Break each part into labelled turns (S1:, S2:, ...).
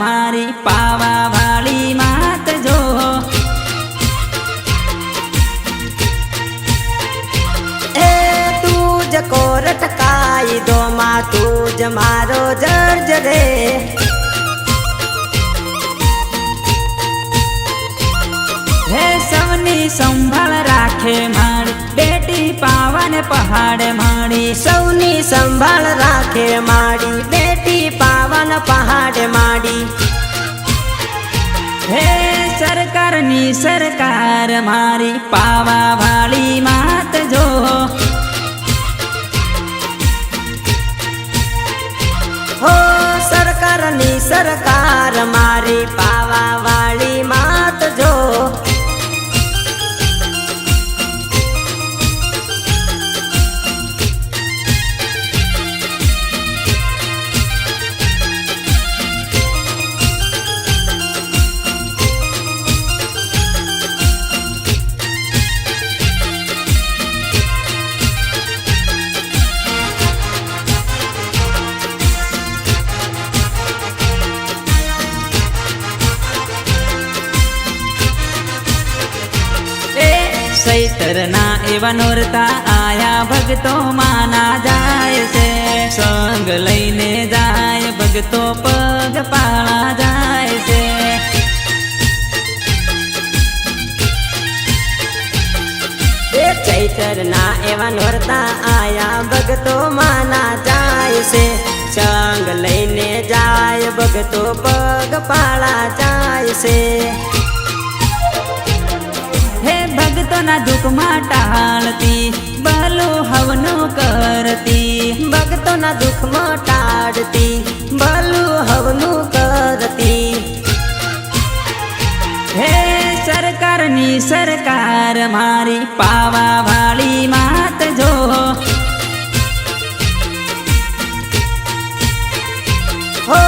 S1: मारी पावा वाली मात जो
S2: ए तूज कोरट काई दो मा तूज मारो जर्ज रे
S1: हे सवनी संभाल राखे मारी बेटी पावन पहाड़ मारी
S2: सौनी संभाल राखे माड़ी बेटी पावन पहाड़ माड़ी
S1: हे सरकार नी सरकार मारी पावा वाली मात जो
S2: हो सरकार नी सरकार मारी पावा वाली मात जो
S1: सैतरना एवा नोरता आया भगतो माना जाय से संग लईने जाय भगतो पग पाळा जाय से
S2: चैतरना एवा नोरता आया भगतो माना जाय से संग लईने जाय भगतो पग पाळा जाय से
S1: हे भगतो ना दुख में टाळती भलो हवनो करती
S2: भगतो ना दुख में टाळती भलो हवनो करती
S1: हे सरकार नी सरकार मारी पावा वाली मात जो
S2: हो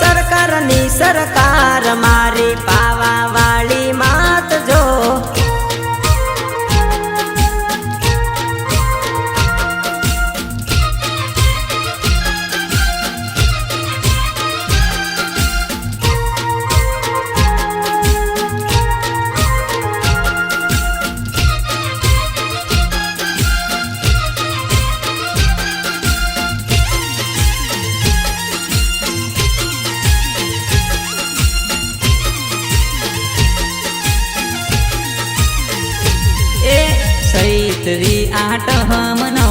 S2: सरकार नी सरकार मारी पावा वाली मात जो
S1: चैत्री आठमनो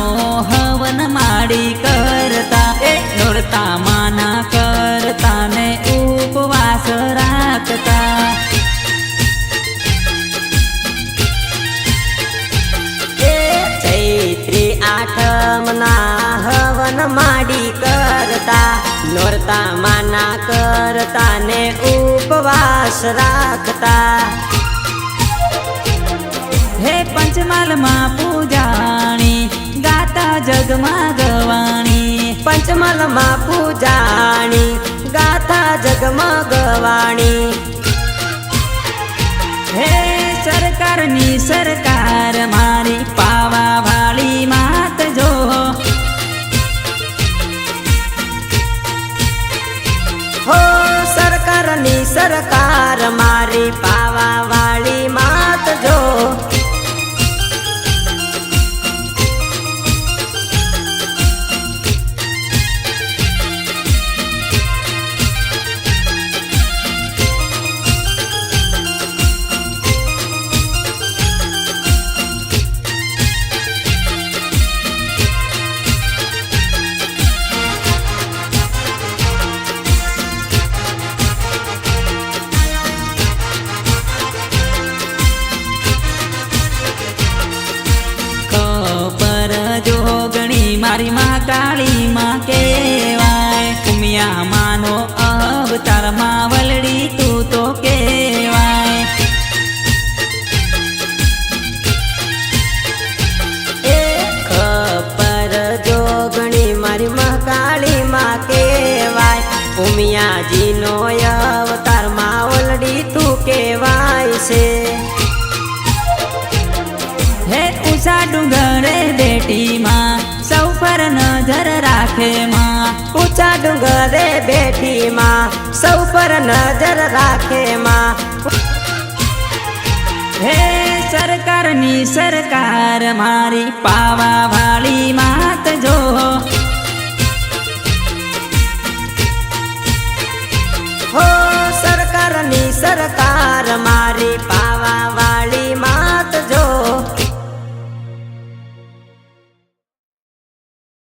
S1: हवन माड़ी करता नोरता माना करता ने उपवास राखता
S2: चैत्री आठमना हवन माड़ी करता नोरता माना करता ने उपवास राखता
S1: हे पंचमाल मा पूजाणी गाता जगमा गवाणी
S2: पंचमाल मा पूजाणी गाथा जगमा गवाणी
S1: हे सरकार नी सरकार मारी पावा वाली मात जो
S2: हो सरकार नी सरकार मारी पावा वाली मात जो
S1: मारी माँ काली माँ केवाय उमिया मानो अवतार माँ वलड़ी तू तो केवाय
S2: खपर जोगणी मारी माँ काली माँ केवाय उमिया जी नो अवतार माँ वलड़ी तू केवाय से
S1: हे ऊंचा डूंगरे बेटी माँ सौ पर नजर राखे माँ
S2: ऊंचा डूंगरे बेटी माँ સૌ પર નજર રાખે માં
S1: હે સરકારની સરકાર મારી પાવા વાળી માત જો
S2: હો સરકારની સરકાર મારી